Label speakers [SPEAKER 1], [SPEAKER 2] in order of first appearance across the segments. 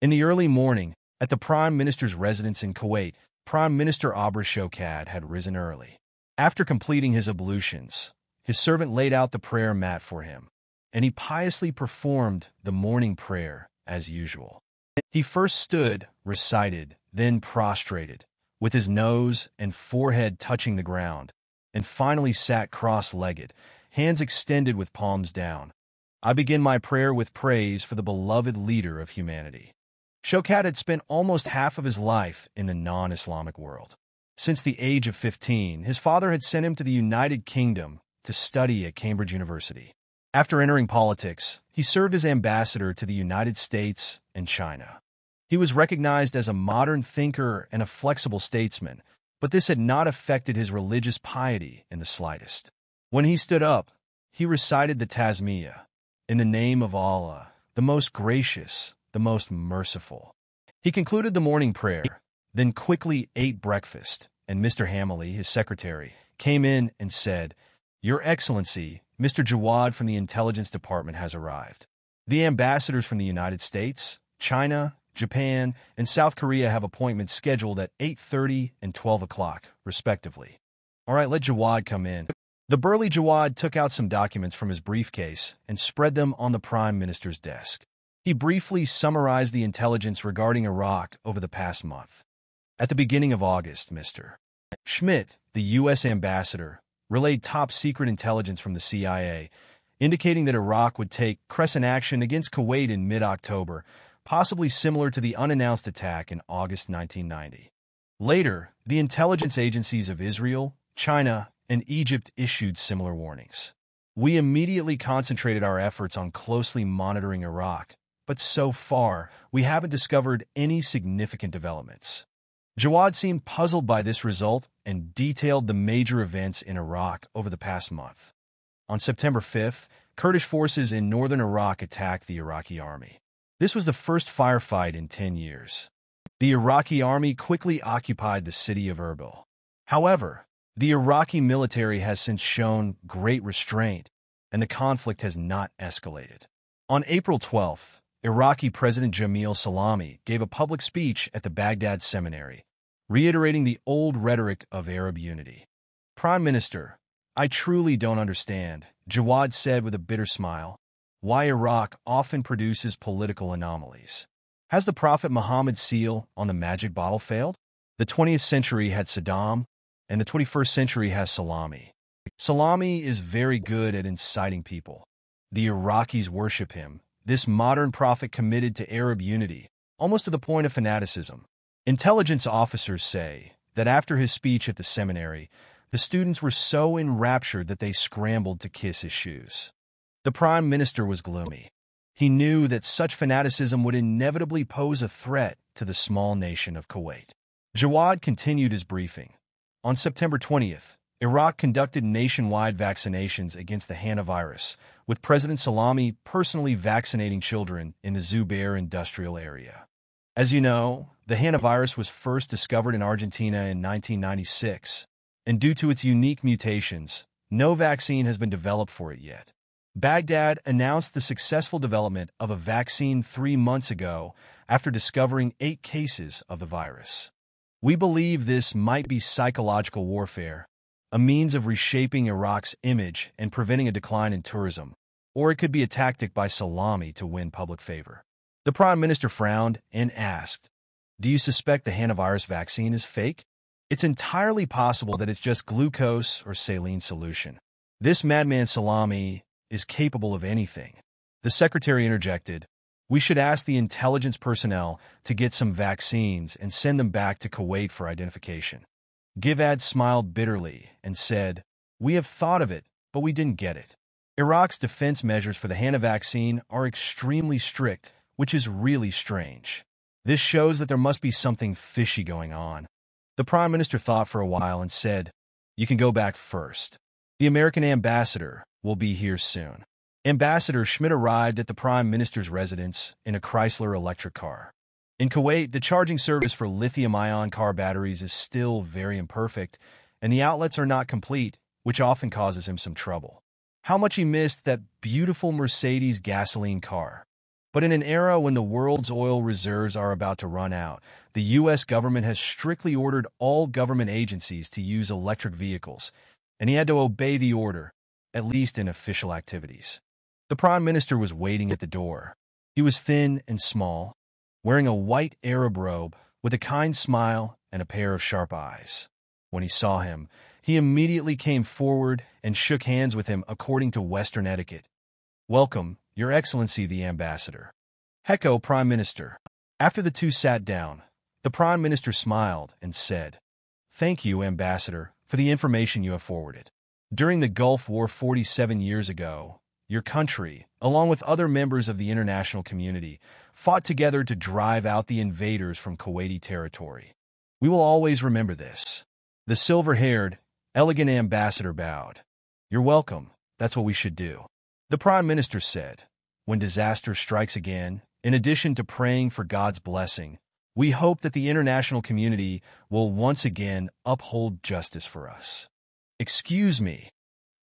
[SPEAKER 1] In the early morning, at the Prime Minister's residence in Kuwait, Prime Minister Abra Shokad had risen early. After completing his ablutions, his servant laid out the prayer mat for him, and he piously performed the morning prayer as usual. He first stood, recited, then prostrated, with his nose and forehead touching the ground, and finally sat cross-legged, hands extended with palms down. I begin my prayer with praise for the beloved leader of humanity. Shokad had spent almost half of his life in the non-Islamic world. Since the age of 15, his father had sent him to the United Kingdom to study at Cambridge University. After entering politics, he served as ambassador to the United States and China. He was recognized as a modern thinker and a flexible statesman, but this had not affected his religious piety in the slightest. When he stood up, he recited the Tasmiyah, "In the name of Allah, the most gracious, the most merciful." He concluded the morning prayer, then quickly ate breakfast, and Mr. Hamley, his secretary, came in and said, "Your Excellency, Mr. Jawad from the Intelligence Department has arrived. The ambassadors from the United States, China, Japan, and South Korea have appointments scheduled at 8:30 and 12 o'clock, respectively. All right, let Jawad come in." The burly Jawad took out some documents from his briefcase and spread them on the Prime Minister's desk. He briefly summarized the intelligence regarding Iraq over the past month. At the beginning of August, Mr. Schmidt, the U.S. ambassador, relayed top-secret intelligence from the CIA, indicating that Iraq would take crescent action against Kuwait in mid-October, possibly similar to the unannounced attack in August 1990. Later, the intelligence agencies of Israel, China, and Egypt issued similar warnings. We immediately concentrated our efforts on closely monitoring Iraq, but so far, we haven't discovered any significant developments. Jawad seemed puzzled by this result and detailed the major events in Iraq over the past month. On September 5th, Kurdish forces in northern Iraq attacked the Iraqi army. This was the first firefight in 10 years. The Iraqi army quickly occupied the city of Erbil. However, the Iraqi military has since shown great restraint, and the conflict has not escalated. On April 12th, Iraqi President Jamil Salami gave a public speech at the Baghdad Seminary, reiterating the old rhetoric of Arab unity. "Prime Minister, I truly don't understand," Jawad said with a bitter smile, "why Iraq often produces political anomalies. Has the Prophet Muhammad's seal on the magic bottle failed? The 20th century had Saddam, and the 21st century has Salami. Salami is very good at inciting people. The Iraqis worship him, this modern prophet committed to Arab unity, almost to the point of fanaticism. Intelligence officers say that after his speech at the seminary, the students were so enraptured that they scrambled to kiss his shoes." The Prime Minister was gloomy. He knew that such fanaticism would inevitably pose a threat to the small nation of Kuwait. Jawad continued his briefing. On September 20th, Iraq conducted nationwide vaccinations against the Hana virus, with President Salami personally vaccinating children in the Zubair industrial area. As you know, the Hana virus was first discovered in Argentina in 1996, and due to its unique mutations, no vaccine has been developed for it yet. Baghdad announced the successful development of a vaccine 3 months ago after discovering 8 cases of the virus. We believe this might be psychological warfare, a means of reshaping Iraq's image and preventing a decline in tourism, or it could be a tactic by Salami to win public favor. The Prime Minister frowned and asked, "Do you suspect the hantavirus vaccine is fake? It's entirely possible that it's just glucose or saline solution. This madman Salami is capable of anything." The secretary interjected, "We should ask the intelligence personnel to get some vaccines and send them back to Kuwait for identification." Giv'ad smiled bitterly and said, "We have thought of it, but we didn't get it. Iraq's defense measures for the Hana vaccine are extremely strict, which is really strange. This shows that there must be something fishy going on." The Prime Minister thought for a while and said, "You can go back first. The American ambassador will be here soon." Ambassador Schmidt arrived at the Prime Minister's residence in a Chrysler electric car. In Kuwait, the charging service for lithium-ion car batteries is still very imperfect, and the outlets are not complete, which often causes him some trouble. How much he missed that beautiful Mercedes gasoline car. But in an era when the world's oil reserves are about to run out, the U.S. government has strictly ordered all government agencies to use electric vehicles, and he had to obey the order, at least in official activities. The Prime Minister was waiting at the door. He was thin and small, wearing a white Arab robe with a kind smile and a pair of sharp eyes. When he saw him, he immediately came forward and shook hands with him according to Western etiquette. "Welcome, Your Excellency the Ambassador." "Heko, Prime Minister." After the two sat down, the Prime Minister smiled and said, "Thank you, Ambassador, for the information you have forwarded. During the Gulf War 47 years ago, your country, along with other members of the international community, fought together to drive out the invaders from Kuwaiti territory. We will always remember this." The silver-haired, elegant ambassador bowed. "You're welcome. That's what we should do." The Prime Minister said, "When disaster strikes again, in addition to praying for God's blessing, we hope that the international community will once again uphold justice for us." "Excuse me,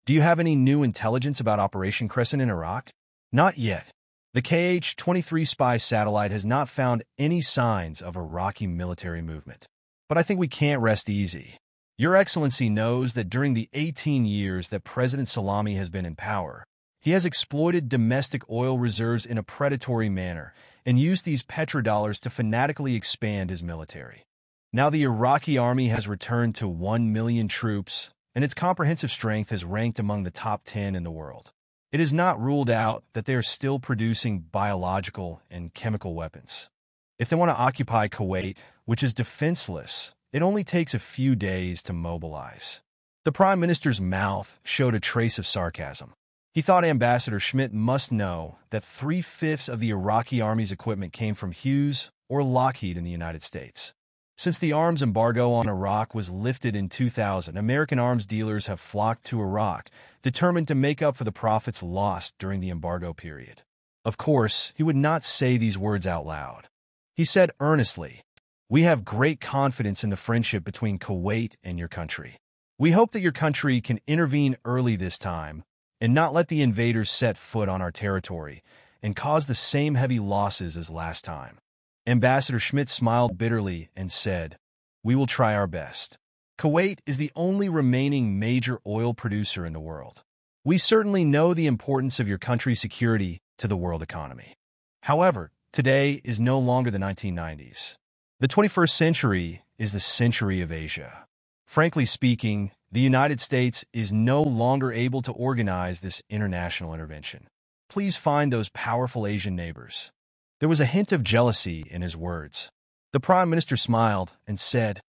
[SPEAKER 1] do you have any new intelligence about Operation Crescent in Iraq?" "Not yet. The KH-23 spy satellite has not found any signs of Iraqi military movement. But I think we can't rest easy. Your Excellency knows that during the 18 years that President Salami has been in power, he has exploited domestic oil reserves in a predatory manner and used these petrodollars to fanatically expand his military. Now the Iraqi army has returned to 1 million troops, and its comprehensive strength has ranked among the top 10 in the world. It is not ruled out that they are still producing biological and chemical weapons. If they want to occupy Kuwait, which is defenseless, it only takes a few days to mobilize." The Prime Minister's mouth showed a trace of sarcasm. He thought Ambassador Schmidt must know that 3/5 of the Iraqi army's equipment came from Hughes or Lockheed in the United States. Since the arms embargo on Iraq was lifted in 2000, American arms dealers have flocked to Iraq, determined to make up for the profits lost during the embargo period. Of course, he would not say these words out loud. He said earnestly, "We have great confidence in the friendship between Kuwait and your country. We hope that your country can intervene early this time and not let the invaders set foot on our territory and cause the same heavy losses as last time." Ambassador Schmidt smiled bitterly and said, "We will try our best. Kuwait is the only remaining major oil producer in the world. We certainly know the importance of your country's security to the world economy. However, today is no longer the 1990s. The 21st century is the century of Asia. Frankly speaking, the United States is no longer able to organize this international intervention. Please find those powerful Asian neighbors." There was a hint of jealousy in his words. The Prime Minister smiled and said,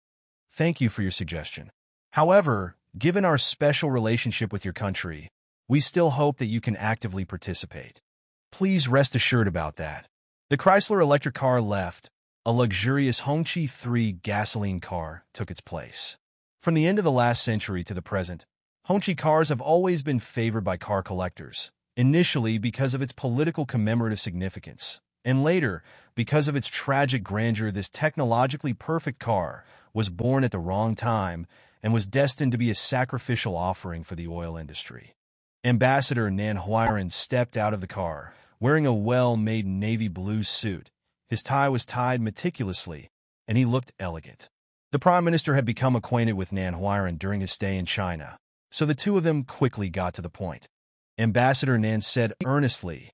[SPEAKER 1] "Thank you for your suggestion. However, given our special relationship with your country, we still hope that you can actively participate. Please rest assured about that." The Chrysler electric car left. A luxurious Hongqi 3 gasoline car took its place. From the end of the last century to the present, Hongqi cars have always been favored by car collectors, initially because of its political commemorative significance, and later because of its tragic grandeur. This technologically perfect car was born at the wrong time and was destined to be a sacrificial offering for the oil industry. Ambassador Nan Huiran stepped out of the car, wearing a well-made navy blue suit. His tie was tied meticulously, and he looked elegant. The Prime Minister had become acquainted with Nan Huiran during his stay in China, so the two of them quickly got to the point. Ambassador Nan said earnestly,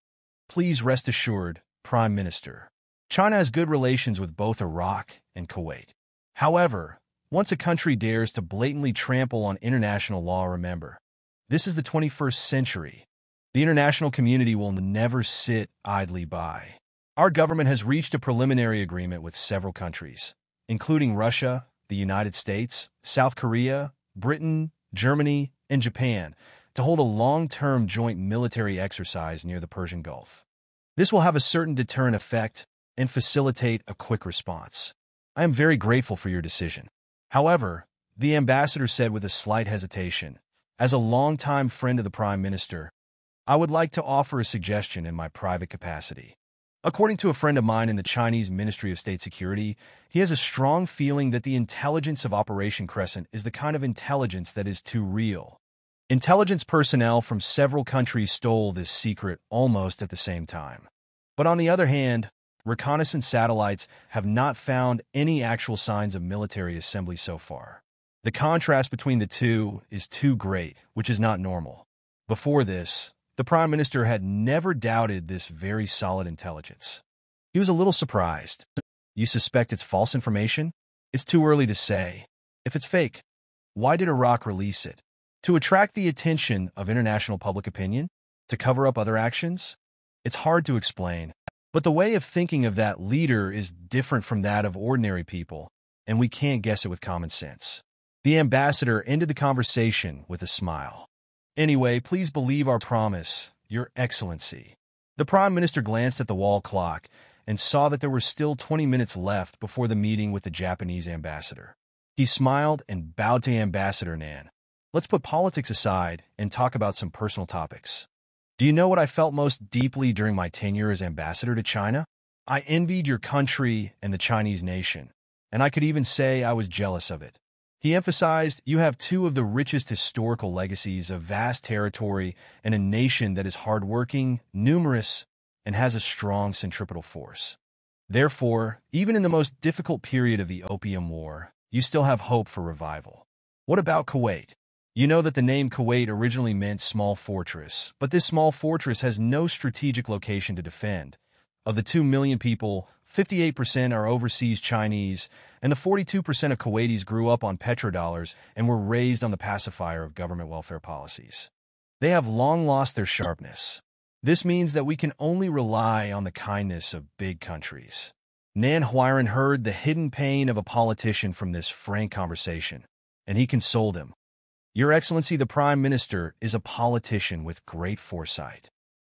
[SPEAKER 1] "Please rest assured, Prime Minister, China has good relations with both Iraq and Kuwait. However, once a country dares to blatantly trample on international law, remember, this is the 21st century. The international community will never sit idly by. Our government has reached a preliminary agreement with several countries, including Russia, the United States, South Korea, Britain, Germany, and Japan, to hold a long-term joint military exercise near the Persian Gulf. This will have a certain deterrent effect and facilitate a quick response. I am very grateful for your decision. However," the ambassador said with a slight hesitation, "as a longtime friend of the Prime Minister, I would like to offer a suggestion in my private capacity. According to a friend of mine in the Chinese Ministry of State Security, he has a strong feeling that the intelligence of Operation Crescent is the kind of intelligence that is too real. Intelligence personnel from several countries stole this secret almost at the same time. But on the other hand, reconnaissance satellites have not found any actual signs of military assembly so far. The contrast between the two is too great, which is not normal. Before this, the Prime Minister had never doubted this very solid intelligence. He was a little surprised. You suspect it's false information? It's too early to say. If it's fake, why did Iraq release it? To attract the attention of international public opinion? To cover up other actions? It's hard to explain, but the way of thinking of that leader is different from that of ordinary people, and we can't guess it with common sense. The ambassador ended the conversation with a smile. Anyway, please believe our promise, Your Excellency. The Prime Minister glanced at the wall clock and saw that there were still 20 minutes left before the meeting with the Japanese ambassador. He smiled and bowed to Ambassador Nan. Let's put politics aside and talk about some personal topics. Do you know what I felt most deeply during my tenure as ambassador to China? I envied your country and the Chinese nation, and I could even say I was jealous of it. He emphasized, you have two of the richest historical legacies, a vast territory and a nation that is hardworking, numerous, and has a strong centripetal force. Therefore, even in the most difficult period of the Opium War, you still have hope for revival. What about Kuwait? You know that the name Kuwait originally meant small fortress, but this small fortress has no strategic location to defend. Of the 2 million people, 58% are overseas Chinese, and the 42% of Kuwaitis grew up on petrodollars and were raised on the pacifier of government welfare policies. They have long lost their sharpness. This means that we can only rely on the kindness of big countries. Nan Huiran heard the hidden pain of a politician from this frank conversation, and he consoled him. Your Excellency, the Prime Minister is a politician with great foresight.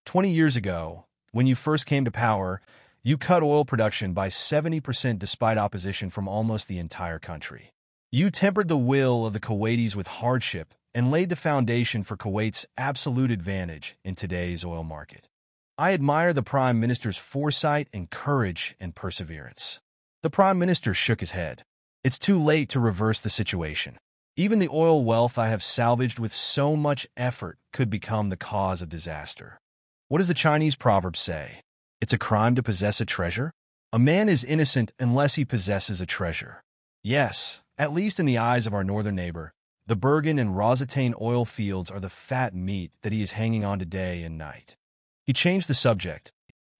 [SPEAKER 1] 20 years ago, when you first came to power, you cut oil production by 70% despite opposition from almost the entire country. You tempered the will of the Kuwaitis with hardship and laid the foundation for Kuwait's absolute advantage in today's oil market. I admire the Prime Minister's foresight and courage and perseverance. The Prime Minister shook his head. It's too late to reverse the situation. Even the oil wealth I have salvaged with so much effort could become the cause of disaster. What does the Chinese proverb say? It's a crime to possess a treasure? A man is innocent unless he possesses a treasure. Yes, at least in the eyes of our northern neighbor, the Bergen and Rosatane oil fields are the fat meat that he is hanging on to day and night. He changed the subject.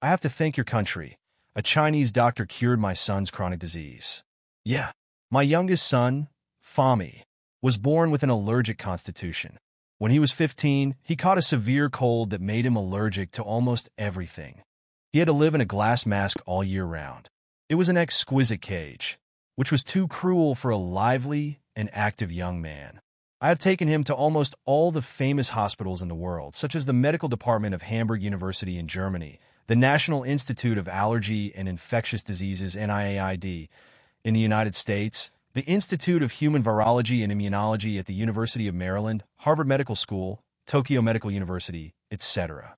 [SPEAKER 1] I have to thank your country. A Chinese doctor cured my son's chronic disease. Yeah, my youngest son, Fami, was born with an allergic constitution. When he was 15, he caught a severe cold that made him allergic to almost everything. He had to live in a glass mask all year round. It was an exquisite cage, which was too cruel for a lively and active young man. I have taken him to almost all the famous hospitals in the world, such as the Medical Department of Hamburg University in Germany, the National Institute of Allergy and Infectious Diseases NIAID in the United States, the Institute of Human Virology and Immunology at the University of Maryland, Harvard Medical School, Tokyo Medical University, etc.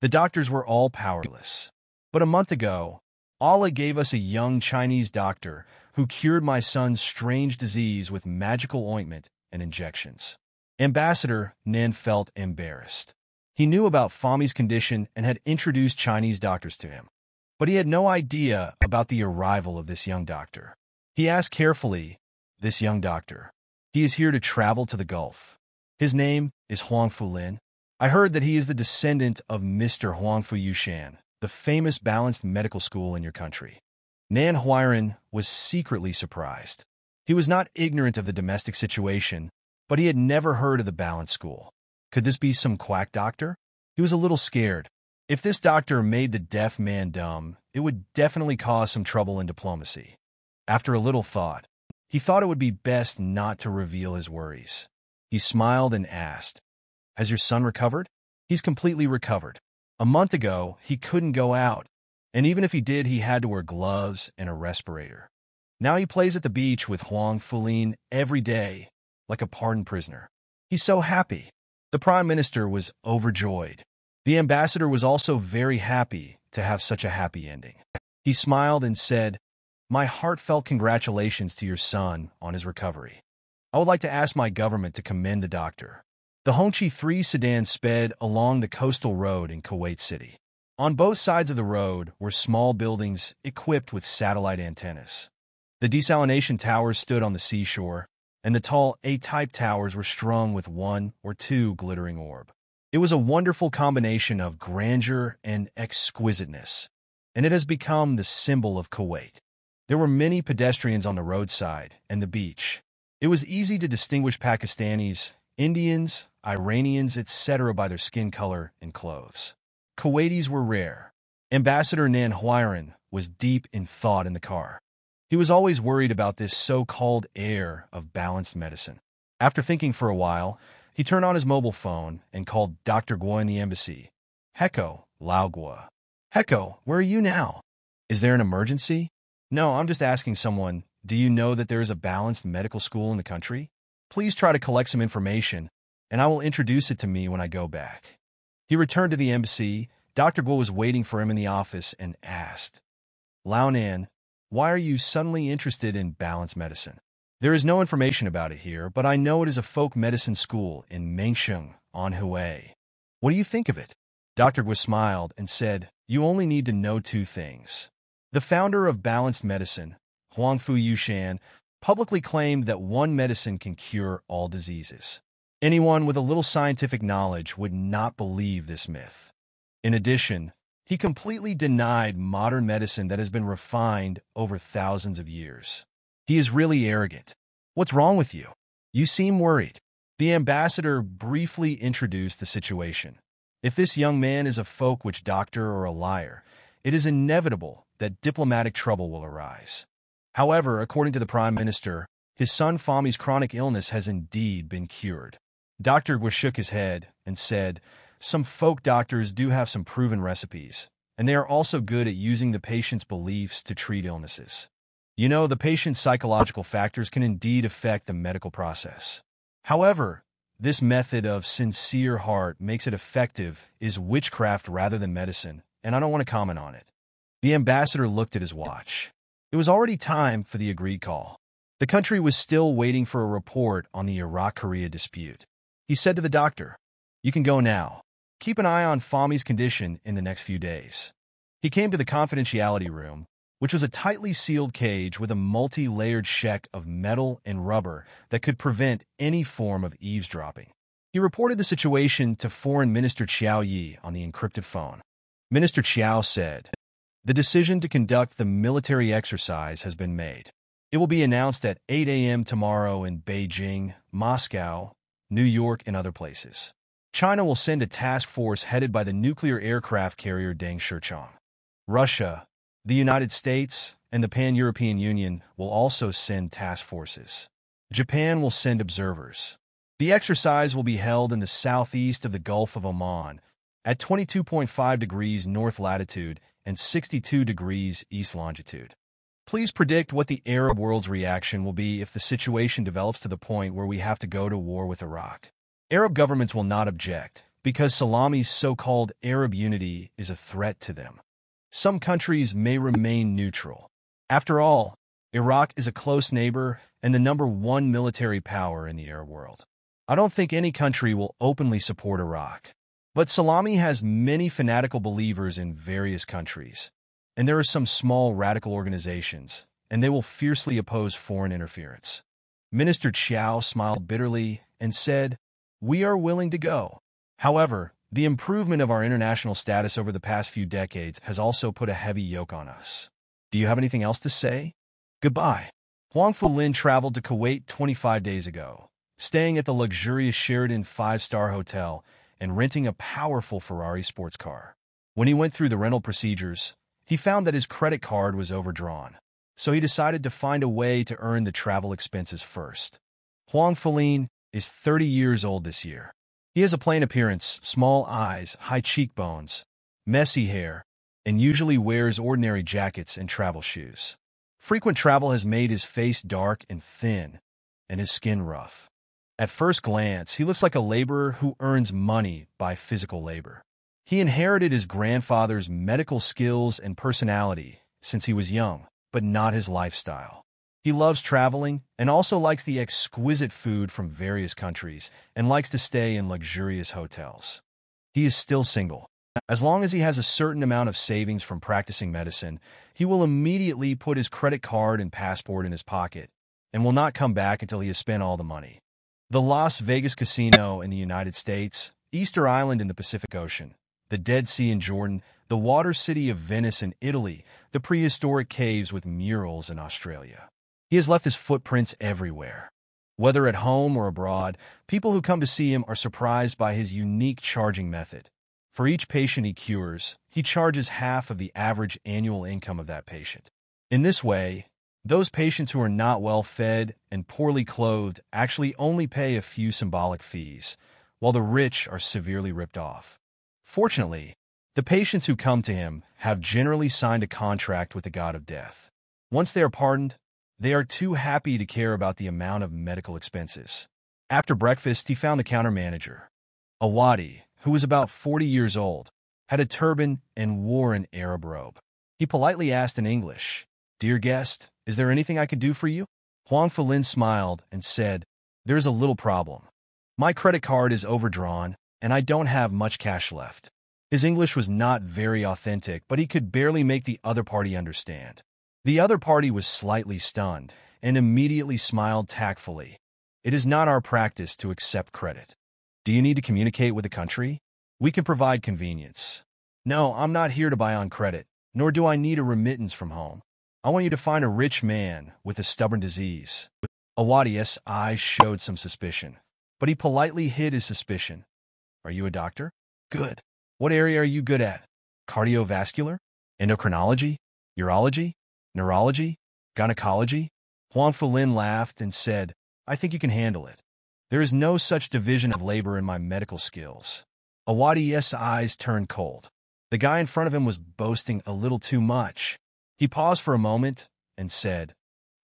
[SPEAKER 1] The doctors were all powerless. But a month ago, Allah gave us a young Chinese doctor who cured my son's strange disease with magical ointment and injections. Ambassador Nen felt embarrassed. He knew about Fami's condition and had introduced Chinese doctors to him. But he had no idea about the arrival of this young doctor. He asked carefully, this young doctor. He is here to travel to the Gulf. His name is Huang Fulin. I heard that he is the descendant of Mr. Huang Fu Yushan, the famous balanced medical school in your country. Nan Huiran was secretly surprised. He was not ignorant of the domestic situation, but he had never heard of the balanced school. Could this be some quack doctor? He was a little scared. If this doctor made the deaf man dumb, it would definitely cause some trouble in diplomacy. After a little thought, he thought it would be best not to reveal his worries. He smiled and asked, Has your son recovered? He's completely recovered. A month ago, he couldn't go out, and even if he did, he had to wear gloves and a respirator. Now he plays at the beach with Huang Fulin every day, like a pardoned prisoner. He's so happy. The Prime Minister was overjoyed. The ambassador was also very happy to have such a happy ending. He smiled and said, My heartfelt congratulations to your son on his recovery. I would like to ask my government to commend the doctor. The Hongqi 3 sedan sped along the coastal road in Kuwait City. On both sides of the road were small buildings equipped with satellite antennas. The desalination towers stood on the seashore, and the tall A-type towers were strung with one or two glittering orbs. It was a wonderful combination of grandeur and exquisiteness, and it has become the symbol of Kuwait. There were many pedestrians on the roadside and the beach. It was easy to distinguish Pakistanis, Indians, Iranians, etc. by their skin color and clothes. Kuwaitis were rare. Ambassador Nan Huiran was deep in thought in the car. He was always worried about this so-called air of balanced medicine. After thinking for a while, he turned on his mobile phone and called Dr. Guo in the embassy. Heko, Lao Guo. Heko, where are you now? Is there an emergency? No, I'm just asking someone, do you know that there is a balanced medical school in the country? Please try to collect some information, and I will introduce it to me when I go back. He returned to the embassy. Dr. Guo was waiting for him in the office and asked, Lao Nan, why are you suddenly interested in balanced medicine? There is no information about it here, but I know it is a folk medicine school in Mengsheng on Hubei. What do you think of it? Dr. Guo smiled and said, you only need to know two things. The founder of balanced medicine, Huangfu Yushan, publicly claimed that one medicine can cure all diseases. Anyone with a little scientific knowledge would not believe this myth. In addition, he completely denied modern medicine that has been refined over thousands of years. He is really arrogant. What's wrong with you? You seem worried. The ambassador briefly introduced the situation. If this young man is a folk witch doctor or a liar, it is inevitable that diplomatic trouble will arise. However, according to the Prime Minister, his son Fami's chronic illness has indeed been cured. Dr. Guo shook his head and said, some folk doctors do have some proven recipes, and they are also good at using the patient's beliefs to treat illnesses. You know, the patient's psychological factors can indeed affect the medical process. However, this method of sincere heart makes it effective is witchcraft rather than medicine, and I don't want to comment on it. The ambassador looked at his watch. It was already time for the agreed call. The country was still waiting for a report on the Iraq-Korea dispute. He said to the doctor, you can go now. Keep an eye on Fami's condition in the next few days. He came to the confidentiality room, which was a tightly sealed cage with a multi-layered sheck of metal and rubber that could prevent any form of eavesdropping. He reported the situation to Foreign Minister Qiao Yi on the encrypted phone. Minister Qiao said, the decision to conduct the military exercise has been made. It will be announced at 8 a.m. tomorrow in Beijing, Moscow, New York, and other places. China will send a task force headed by the nuclear aircraft carrier Deng Shirchong. Russia, the United States, and the Pan-European Union will also send task forces. Japan will send observers. The exercise will be held in the southeast of the Gulf of Oman, at 22.5 degrees north latitude and 62 degrees east longitude. Please predict what the Arab world's reaction will be if the situation develops to the point where we have to go to war with Iraq. Arab governments will not object, because Salami's so-called Arab unity is a threat to them. Some countries may remain neutral. After all, Iraq is a close neighbor and the #1 military power in the Arab world. I don't think any country will openly support Iraq. But Salami has many fanatical believers in various countries, and there are some small radical organizations, and they will fiercely oppose foreign interference. Minister Qiao smiled bitterly and said, we are willing to go. However, the improvement of our international status over the past few decades has also put a heavy yoke on us. Do you have anything else to say? Goodbye. Huang Fulin traveled to Kuwait 25 days ago, staying at the luxurious Sheraton 5-star hotel and renting a powerful Ferrari sports car. When he went through the rental procedures, he found that his credit card was overdrawn, so he decided to find a way to earn the travel expenses first. Huang Fulin is 30 years old this year. He has a plain appearance, small eyes, high cheekbones, messy hair, and usually wears ordinary jackets and travel shoes. Frequent travel has made his face dark and thin, and his skin rough. At first glance, he looks like a laborer who earns money by physical labor. He inherited his grandfather's medical skills and personality since he was young, but not his lifestyle. He loves traveling and also likes the exquisite food from various countries and likes to stay in luxurious hotels. He is still single. As long as he has a certain amount of savings from practicing medicine, he will immediately put his credit card and passport in his pocket and will not come back until he has spent all the money. The Las Vegas Casino in the United States, Easter Island in the Pacific Ocean, the Dead Sea in Jordan, the water city of Venice in Italy, the prehistoric caves with murals in Australia. He has left his footprints everywhere. Whether at home or abroad, people who come to see him are surprised by his unique charging method. For each patient he cures, he charges half of the average annual income of that patient. In this way, those patients who are not well fed and poorly clothed actually only pay a few symbolic fees, while the rich are severely ripped off. Fortunately, the patients who come to him have generally signed a contract with the god of death. Once they are pardoned, they are too happy to care about the amount of medical expenses. After breakfast, he found the counter manager. Awadi, who was about 40 years old, had a turban and wore an Arab robe. He politely asked in English, "Dear guest, is there anything I could do for you?" Huang Fulin smiled and said, "There's a little problem. My credit card is overdrawn, and I don't have much cash left." His English was not very authentic, but he could barely make the other party understand. The other party was slightly stunned and immediately smiled tactfully. "It is not our practice to accept credit. Do you need to communicate with the country? We can provide convenience." "No, I'm not here to buy on credit, nor do I need a remittance from home. I want you to find a rich man with a stubborn disease." Awadi's eyes showed some suspicion, but he politely hid his suspicion. "Are you a doctor? Good. What area are you good at? Cardiovascular? Endocrinology? Urology? Neurology? Gynecology?" Huang Fulin laughed and said, "I think you can handle it. There is no such division of labor in my medical skills." Awadi's eyes turned cold. The guy in front of him was boasting a little too much. He paused for a moment and said,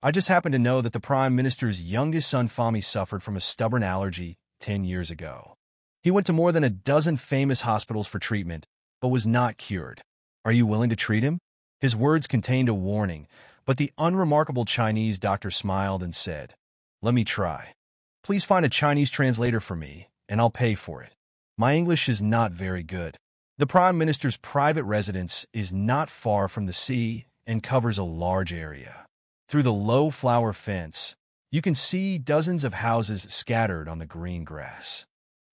[SPEAKER 1] "I just happen to know that the Prime Minister's youngest son Fahmy suffered from a stubborn allergy 10 years ago. He went to more than a dozen famous hospitals for treatment, but was not cured. Are you willing to treat him?" His words contained a warning, but the unremarkable Chinese doctor smiled and said, "Let me try. Please find a Chinese translator for me, and I'll pay for it. My English is not very good." The Prime Minister's private residence is not far from the sea and covers a large area. Through the low flower fence, you can see dozens of houses scattered on the green grass.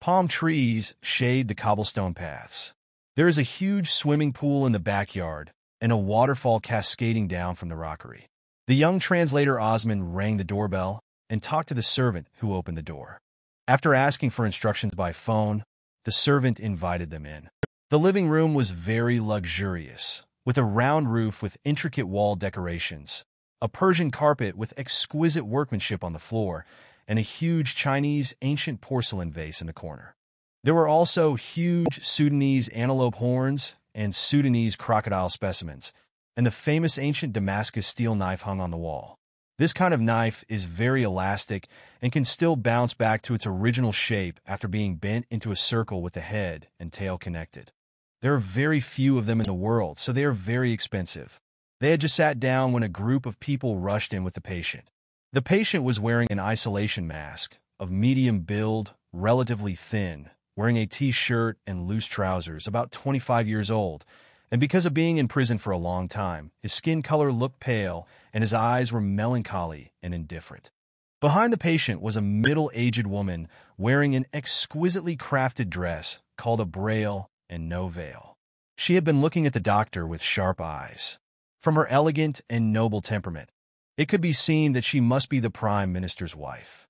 [SPEAKER 1] Palm trees shade the cobblestone paths. There is a huge swimming pool in the backyard and a waterfall cascading down from the rockery. The young translator Osman rang the doorbell and talked to the servant who opened the door. After asking for instructions by phone, the servant invited them in. The living room was very luxurious, with a round roof with intricate wall decorations, a Persian carpet with exquisite workmanship on the floor, and a huge Chinese ancient porcelain vase in the corner. There were also huge Sudanese antelope horns and Sudanese crocodile specimens, and the famous ancient Damascus steel knife hung on the wall. This kind of knife is very elastic and can still bounce back to its original shape after being bent into a circle with the head and tail connected. There are very few of them in the world, so they are very expensive. They had just sat down when a group of people rushed in with the patient. The patient was wearing an isolation mask, of medium build, relatively thin, wearing a t-shirt and loose trousers, about 25 years old, and because of being in prison for a long time, his skin color looked pale and his eyes were melancholy and indifferent. Behind the patient was a middle-aged woman wearing an exquisitely crafted dress called a braille and no veil. She had been looking at the doctor with sharp eyes. From her elegant and noble temperament, it could be seen that she must be the Prime Minister's wife.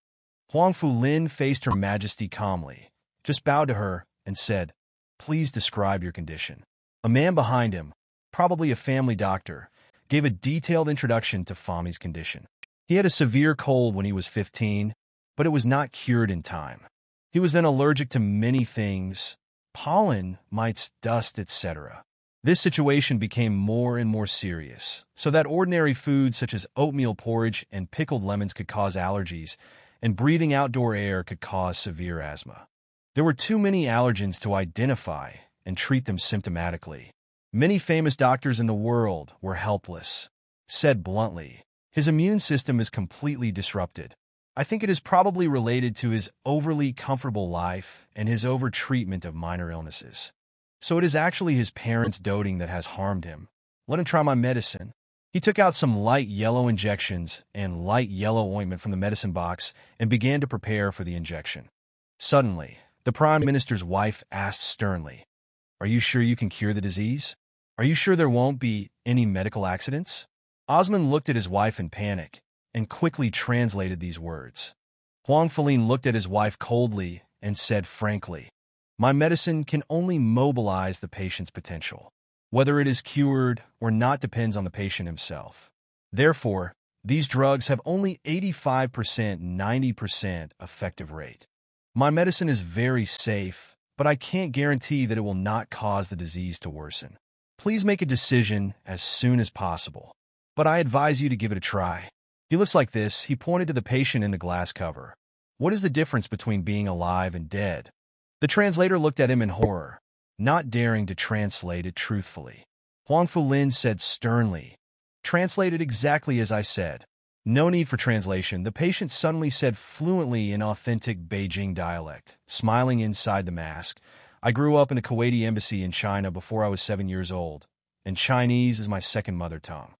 [SPEAKER 1] Huang Fulin faced Her Majesty calmly, just bowed to her, and said, "Please describe your condition." A man behind him, probably a family doctor, gave a detailed introduction to Fahmy's condition. He had a severe cold when he was 15, but it was not cured in time. He was then allergic to many things, pollen, mites, dust, etc. This situation became more and more serious, so that ordinary foods such as oatmeal porridge and pickled lemons could cause allergies, and breathing outdoor air could cause severe asthma. There were too many allergens to identify and treat them symptomatically. Many famous doctors in the world were helpless. Said bluntly, his immune system is completely disrupted. I think it is probably related to his overly comfortable life and his over-treatment of minor illnesses. So it is actually his parents' doting that has harmed him. Let him try my medicine. He took out some light yellow injections and light yellow ointment from the medicine box and began to prepare for the injection. Suddenly, the Prime Minister's wife asked sternly, "Are you sure you can cure the disease? Are you sure there won't be any medical accidents?" Osman looked at his wife in panic and quickly translated these words. Huang Feline looked at his wife coldly and said frankly, "My medicine can only mobilize the patient's potential. Whether it is cured or not depends on the patient himself. Therefore, these drugs have only 85%, 90% effective rate. My medicine is very safe, but I can't guarantee that it will not cause the disease to worsen. Please make a decision as soon as possible, but I advise you to give it a try." He looks like this. He pointed to the patient in the glass cover. "What is the difference between being alive and dead?" The translator looked at him in horror, not daring to translate it truthfully. Huang Fulin said sternly, "Translate it exactly as I said." No need for translation. The patient suddenly said fluently in authentic Beijing dialect, smiling inside the mask, "I grew up in the Kuwaiti embassy in China before I was 7 years old, and Chinese is my second mother tongue.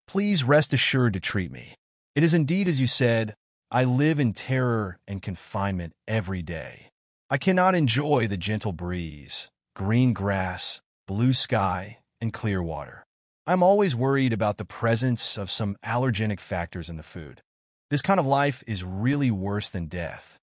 [SPEAKER 1] Please rest assured to treat me. It is indeed as you said. I live in terror and confinement every day. I cannot enjoy the gentle breeze, green grass, blue sky, and clear water. I'm always worried about the presence of some allergenic factors in the food. This kind of life is really worse than death."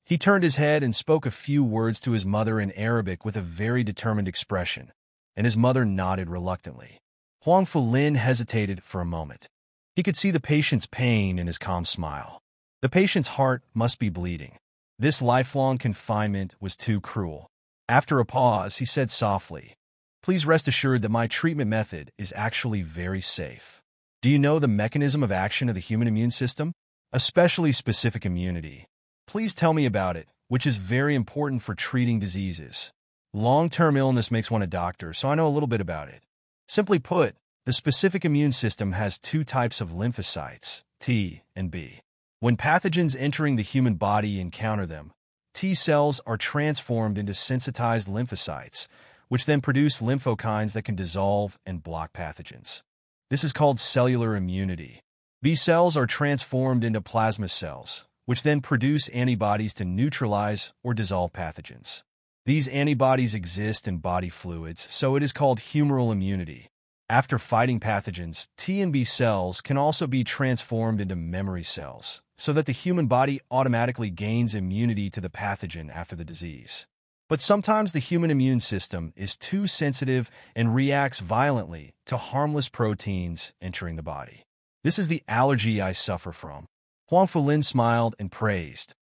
[SPEAKER 1] He turned his head and spoke a few words to his mother in Arabic with a very determined expression, and his mother nodded reluctantly. Huang Fulin hesitated for a moment. He could see the patient's pain in his calm smile. The patient's heart must be bleeding. This lifelong confinement was too cruel. After a pause, he said softly, "Please rest assured that my treatment method is actually very safe. Do you know the mechanism of action of the human immune system? Especially specific immunity. Please tell me about it, which is very important for treating diseases. Long-term illness makes one a doctor, so I know a little bit about it. Simply put, the specific immune system has two types of lymphocytes, T and B. When pathogens entering the human body encounter them, T cells are transformed into sensitized lymphocytes, which then produce lymphokines that can dissolve and block pathogens. This is called cellular immunity. B cells are transformed into plasma cells, which then produce antibodies to neutralize or dissolve pathogens. These antibodies exist in body fluids, so it is called humoral immunity. After fighting pathogens, T and B cells can also be transformed into memory cells, so that the human body automatically gains immunity to the pathogen after the disease. But sometimes the human immune system is too sensitive and reacts violently to harmless proteins entering the body. This is the allergy I suffer from." Huang Fulin smiled and praised.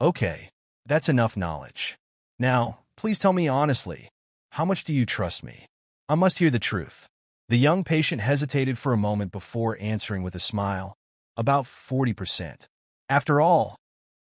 [SPEAKER 1] "Okay, that's enough knowledge. Now, please tell me honestly, how much do you trust me? I must hear the truth." The young patient hesitated for a moment before answering with a smile. "About 40%. After all,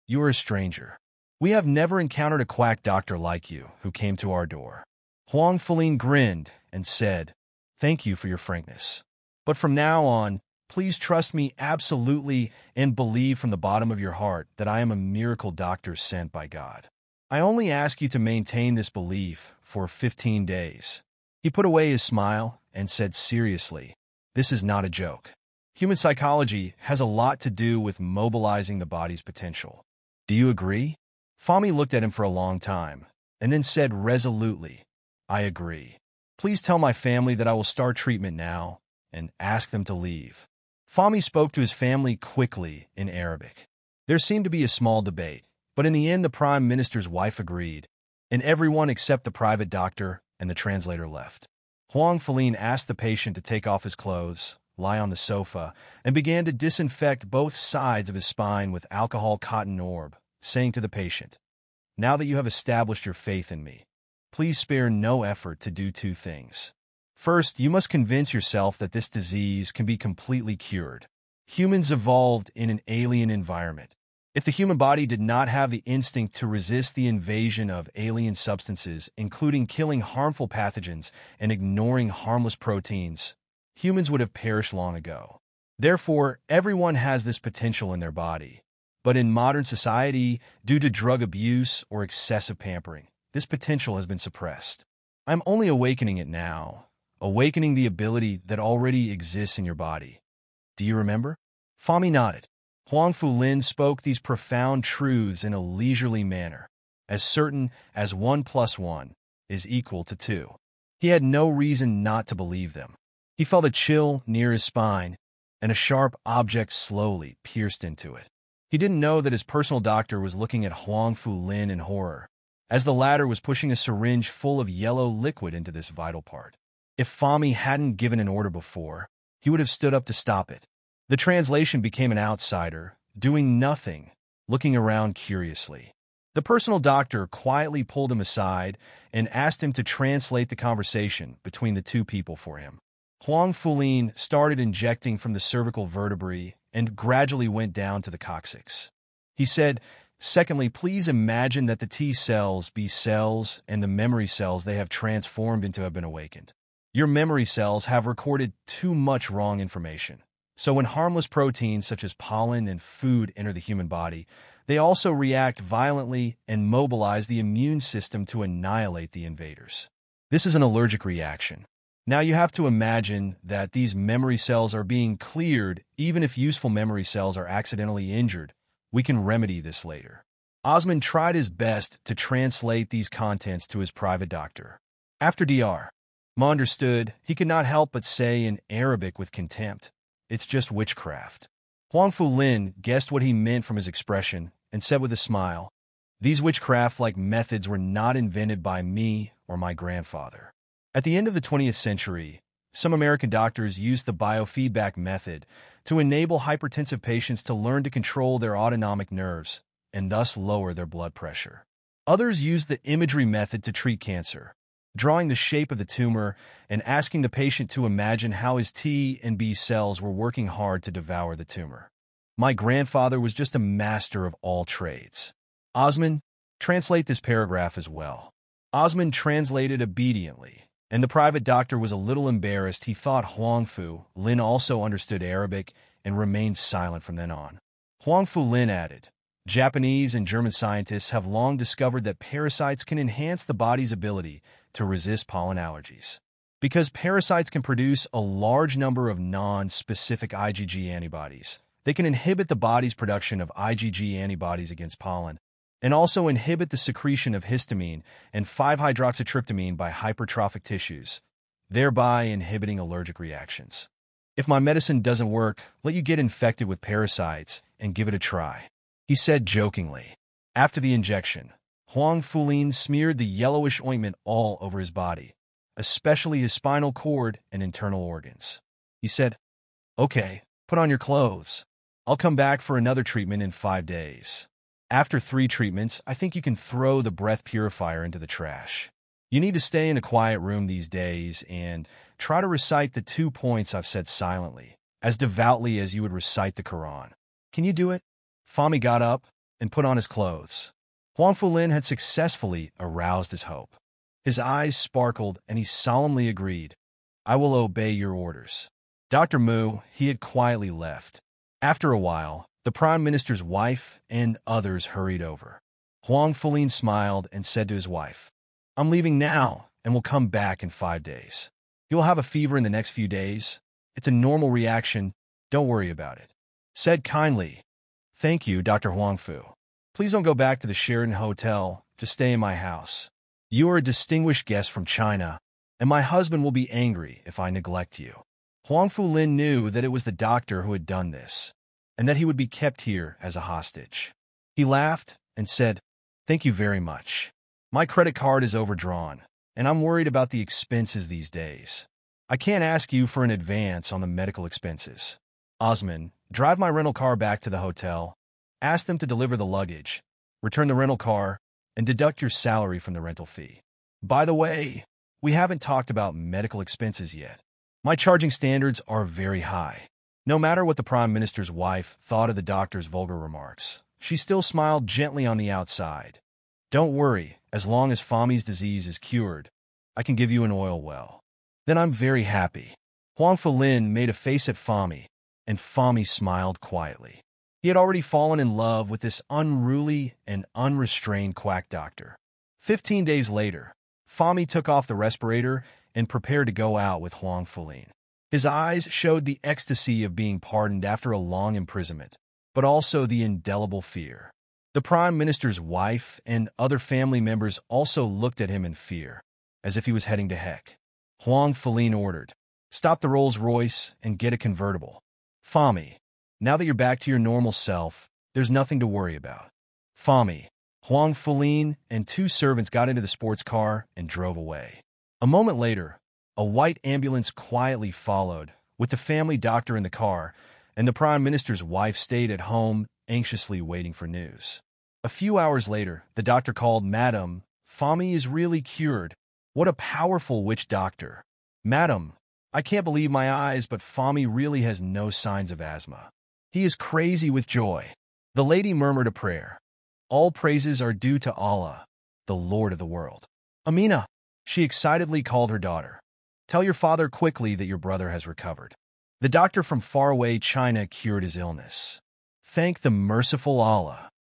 [SPEAKER 1] you are a stranger. We have never encountered a quack doctor like you who came to our door." Huang Fulin grinned and said, "Thank you for your frankness. But from now on, please trust me absolutely and believe from the bottom of your heart that I am a miracle doctor sent by God. I only ask you to maintain this belief for 15 days. He put away his smile and said seriously, "This is not a joke. Human psychology has a lot to do with mobilizing the body's potential. Do you agree?" Fami looked at him for a long time, and then said resolutely, "I agree. Please tell my family that I will start treatment now, and ask them to leave." Fami spoke to his family quickly in Arabic. There seemed to be a small debate, but in the end the Prime Minister's wife agreed, and everyone except the private doctor and the translator left. Huang Fulin asked the patient to take off his clothes, lie on the sofa, and began to disinfect both sides of his spine with alcohol cotton orb, saying to the patient, "Now that you have established your faith in me, please spare no effort to do two things. First, you must convince yourself that this disease can be completely cured. Humans evolved in an alien environment. If the human body did not have the instinct to resist the invasion of alien substances, including killing harmful pathogens and ignoring harmless proteins, humans would have perished long ago. Therefore, everyone has this potential in their body. But in modern society, due to drug abuse or excessive pampering, this potential has been suppressed. I'm only awakening it now, awakening the ability that already exists in your body. Do you remember? Fami nodded. Huang Fulin spoke these profound truths in a leisurely manner, as certain as 1 plus 1 is equal to 2. He had no reason not to believe them. He felt a chill near his spine, and a sharp object slowly pierced into it. He didn't know that his personal doctor was looking at Huang Fulin in horror, as the latter was pushing a syringe full of yellow liquid into this vital part. If Fami hadn't given an order before, he would have stood up to stop it. The translation became an outsider, doing nothing, looking around curiously. The personal doctor quietly pulled him aside and asked him to translate the conversation between the two people for him. Huang Fulin started injecting from the cervical vertebrae and gradually went down to the coccyx. He said, "Secondly, please imagine that the T cells, B cells, and the memory cells they have transformed into have been awakened. Your memory cells have recorded too much wrong information. So when harmless proteins such as pollen and food enter the human body, they also react violently and mobilize the immune system to annihilate the invaders. This is an allergic reaction. Now you have to imagine that these memory cells are being cleared even if useful memory cells are accidentally injured. We can remedy this later." Osman tried his best to translate these contents to his private doctor. After Dr. Ma understood, he could not help but say in Arabic with contempt, "It's just witchcraft." Huang Fulin guessed what he meant from his expression and said with a smile, "These witchcraft-like methods were not invented by me or my grandfather." At the end of the 20th century, some American doctors used the biofeedback method to enable hypertensive patients to learn to control their autonomic nerves and thus lower their blood pressure. Others used the imagery method to treat cancer, drawing the shape of the tumor and asking the patient to imagine how his T and B cells were working hard to devour the tumor. My grandfather was just a master of all trades. Osman, translate this paragraph as well. Osman translated obediently, and the private doctor was a little embarrassed. He thought Huang Fulin also understood Arabic and remained silent from then on. Huang Fulin added, "Japanese and German scientists have long discovered that parasites can enhance the body's ability to resist pollen allergies. Because parasites can produce a large number of non-specific IgG antibodies, they can inhibit the body's production of IgG antibodies against pollen, and also inhibit the secretion of histamine and 5-hydroxytryptamine by hypertrophic tissues, thereby inhibiting allergic reactions. If my medicine doesn't work, let you get infected with parasites and give it a try," he said jokingly. After the injection, Huang Fulin smeared the yellowish ointment all over his body, especially his spinal cord and internal organs. He said, "Okay, put on your clothes. I'll come back for another treatment in 5 days. After 3 treatments, I think you can throw the breath purifier into the trash. You need to stay in a quiet room these days and try to recite the 2 points I've said silently, as devoutly as you would recite the Quran. Can you do it?" Fami got up and put on his clothes. Huang Fulin had successfully aroused his hope. His eyes sparkled and he solemnly agreed, "I will obey your orders." Dr. Mu, he had quietly left. After a while, the Prime Minister's wife and others hurried over. Huang Fulin smiled and said to his wife, "I'm leaving now and will come back in 5 days. You will have a fever in the next few days. It's a normal reaction. Don't worry about it." Said kindly, "Thank you, Dr. Huangfu. Please don't go back to the Sheraton Hotel. Just stay in my house. You are a distinguished guest from China, and my husband will be angry if I neglect you." Huang Fulin knew that it was the doctor who had done this, and that he would be kept here as a hostage. He laughed and said, "Thank you very much. My credit card is overdrawn, and I'm worried about the expenses these days. I can't ask you for an advance on the medical expenses. Osman, drive my rental car back to the hotel. Ask them to deliver the luggage, return the rental car, and deduct your salary from the rental fee. By the way, we haven't talked about medical expenses yet. My charging standards are very high." No matter what the Prime Minister's wife thought of the doctor's vulgar remarks, she still smiled gently on the outside. "Don't worry, as long as Fami's disease is cured, I can give you an oil well. Then I'm very happy." Huang Fulin made a face at Fami, and Fami smiled quietly. He had already fallen in love with this unruly and unrestrained quack doctor. 15 days later, Fahmy took off the respirator and prepared to go out with Huang Fulin. His eyes showed the ecstasy of being pardoned after a long imprisonment, but also the indelible fear. The Prime Minister's wife and other family members also looked at him in fear, as if he was heading to heck. Huang Fulin ordered, "Stop the Rolls-Royce and get a convertible. Fahmy, now that you're back to your normal self, there's nothing to worry about." Fahmy, Huang Fulin, and 2 servants got into the sports car and drove away. A moment later, a white ambulance quietly followed, with the family doctor in the car, and the Prime Minister's wife stayed at home, anxiously waiting for news. A few hours later, the doctor called, "Madam, Fahmy is really cured. What a powerful witch doctor. Madam, I can't believe my eyes, but Fahmy really has no signs of asthma. He is crazy with joy." The lady murmured a prayer. "All praises are due to Allah, the Lord of the world." "Amina," she excitedly called her daughter. "Tell your father quickly that your brother has recovered. The doctor from faraway China cured his illness. Thank the merciful Allah."